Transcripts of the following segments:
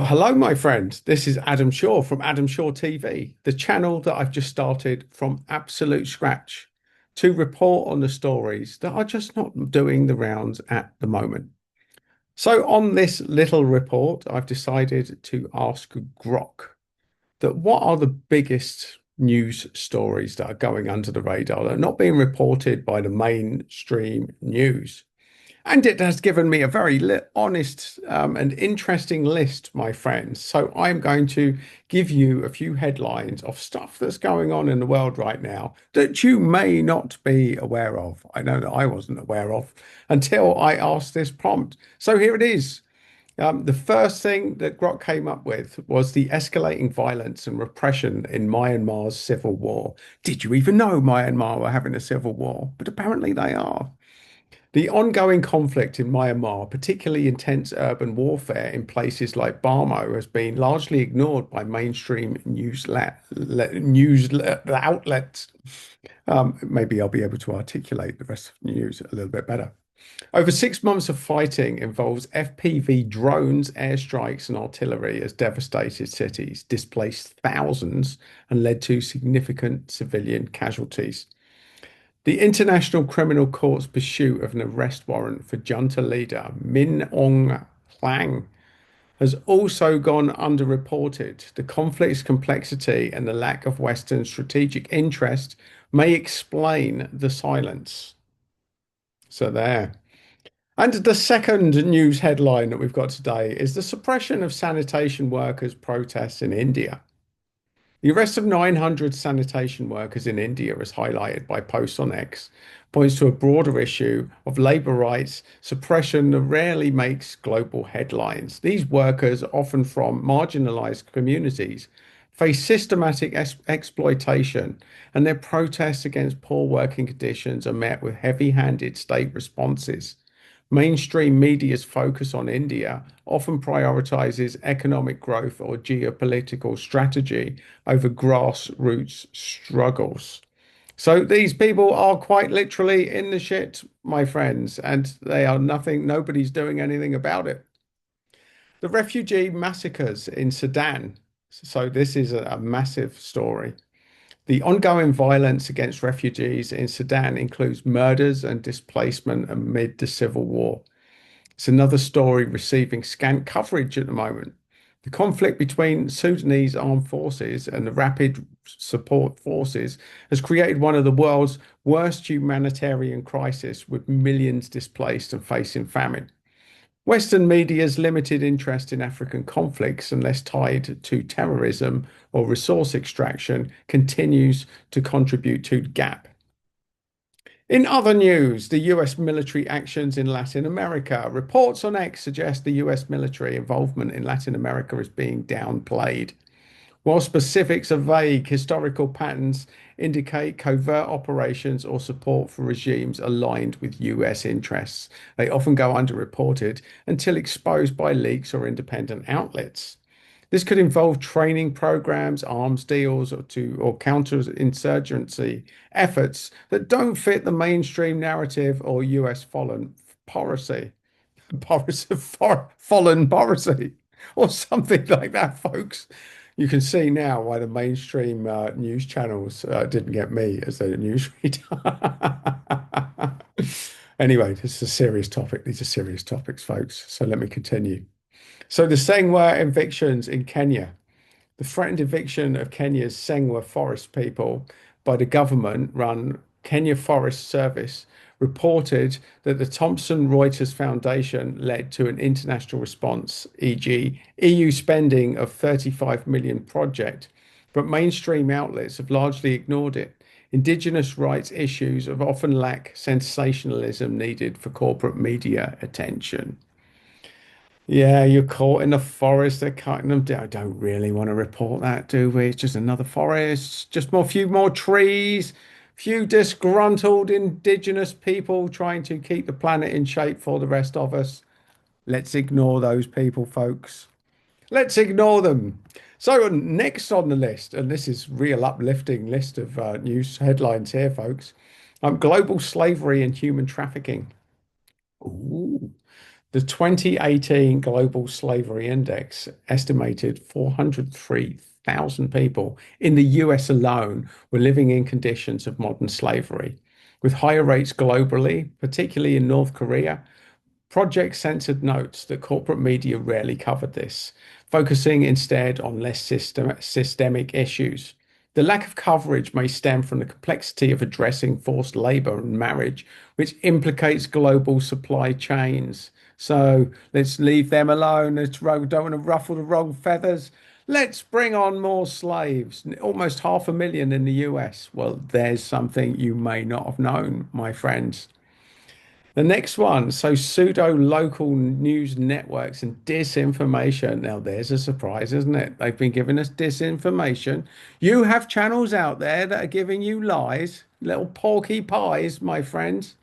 Hello, my friend. This is Adam Shaw from Adam Shaw TV, the channel that I've just started from absolute scratch to report on the stories that are just not doing the rounds at the moment. So, on this little report, I've decided to ask Grok that what are the biggest news stories that are going under the radar that are not being reported by the mainstream news? And it has given me a very honest and interesting list, my friends. So I'm going to give you a few headlines of stuff that's going on in the world right now that you may not be aware of. I know that I wasn't aware of until I asked this prompt. So here it is. The first thing that Grok came up with was the escalating violence and repression in Myanmar's civil war. Did you even know Myanmar were having a civil war? But apparently they are. The ongoing conflict in Myanmar, particularly intense urban warfare in places like Bammo, has been largely ignored by mainstream outlets. Maybe I'll be able to articulate the rest of the news a little bit better. Over 6 months of fighting involves FPV drones, airstrikes, and artillery has devastated cities, displaced thousands, and led to significant civilian casualties. The International Criminal Court's pursuit of an arrest warrant for junta leader Min Aung Hlaing has also gone underreported. The conflict's complexity and the lack of Western strategic interest may explain the silence. So there. And the second news headline that we've got today is the suppression of sanitation workers' protests in India. The arrest of 900 sanitation workers in India, as highlighted by posts on X, points to a broader issue of labour rights suppression that rarely makes global headlines. These workers, often from marginalised communities, face systematic exploitation, and their protests against poor working conditions are met with heavy-handed state responses. Mainstream media's focus on India often prioritizes economic growth or geopolitical strategy over grassroots struggles. So these people are quite literally in the shit, my friends, and they are nothing, nobody's doing anything about it. The refugee massacres in Sudan. So this is a massive story. The ongoing violence against refugees in Sudan includes murders and displacement amid the civil war. It's another story receiving scant coverage at the moment. The conflict between Sudanese armed forces and the Rapid Support Forces has created one of the world's worst humanitarian crises, with millions displaced and facing famine. Western media's limited interest in African conflicts, unless tied to terrorism or resource extraction, continues to contribute to the gap. In other news, the US military actions in Latin America. Reports on X suggest the US military involvement in Latin America is being downplayed. While specifics are vague, historical patterns indicate covert operations or support for regimes aligned with US interests. They often go underreported until exposed by leaks or independent outlets. This could involve training programs, arms deals, or counterinsurgency efforts that don't fit the mainstream narrative or US foreign policy, foreign policy, or something like that, folks. You can see now why the mainstream news channels didn't get me as a newsreader. Anyway, this is a serious topic. These are serious topics, folks. So let me continue. So the Sengwer evictions in Kenya. The threatened eviction of Kenya's Sengwer forest people by the government-run Kenya Forest Service reported that the Thomson Reuters Foundation led to an international response, e.g., EU spending of 35 million project, but mainstream outlets have largely ignored it. Indigenous rights issues have often lack sensationalism needed for corporate media attention. Yeah, you're caught in the forest. They're cutting them down. I don't really want to report that, do we? It's just another forest, just more, few more trees, few disgruntled indigenous people trying to keep the planet in shape for the rest of us. Let's ignore those people, folks. Let's ignore them. So next on the list, and this is real uplifting list of news headlines here, folks. Global slavery and human trafficking. Ooh. The 2018 Global Slavery Index estimated 403,000 people in the US alone were living in conditions of modern slavery, with higher rates globally, particularly in North Korea. Project Censored notes that corporate media rarely covered this, focusing instead on less systemic issues. The lack of coverage may stem from the complexity of addressing forced labor and marriage, which implicates global supply chains. So let's leave them alone. Don't want to ruffle the wrong feathers. Let's bring on more slaves. Almost 500,000 in the US. Well, there's something you may not have known, my friends. The next one, so pseudo local news networks and disinformation. Now, there's a surprise, isn't it? They've been giving us disinformation. You have channels out there that are giving you lies, little porky pies, my friends.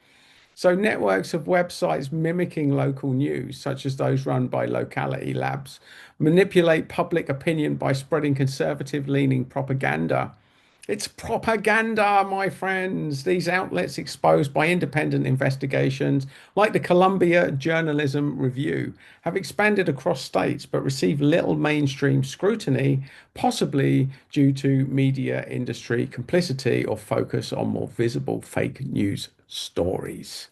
So, networks of websites mimicking local news, such as those run by locality labs, manipulate public opinion by spreading conservative leaning propaganda. It's propaganda, my friends. These outlets exposed by independent investigations, like the Columbia Journalism Review, have expanded across states but receive little mainstream scrutiny, possibly due to media industry complicity or focus on more visible fake news stories.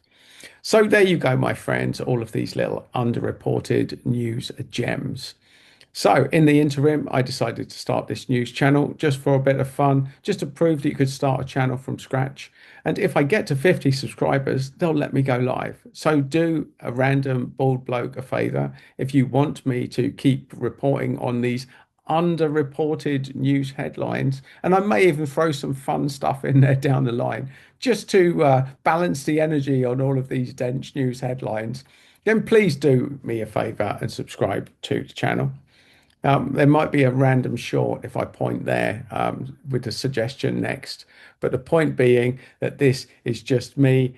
So there you go, my friends, all of these little underreported news gems. So, in the interim, I decided to start this news channel just for a bit of fun, just to prove that you could start a channel from scratch. And if I get to 50 subscribers, they'll let me go live. So, do a random bald bloke a favor if you want me to keep reporting on these underreported news headlines. And I may even throw some fun stuff in there down the line just to balance the energy on all of these dense news headlines. Then please do me a favor and subscribe to the channel. There might be a random short if I point there with the suggestion next. But the point being that this is just me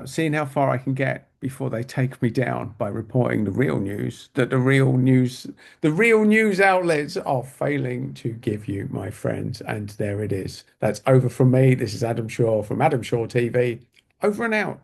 seeing how far I can get before they take me down by reporting the real news that the real news outlets are failing to give you, my friends. And there it is. That's over from me. This is Adam Shaw from Adam Shaw TV. Over and out.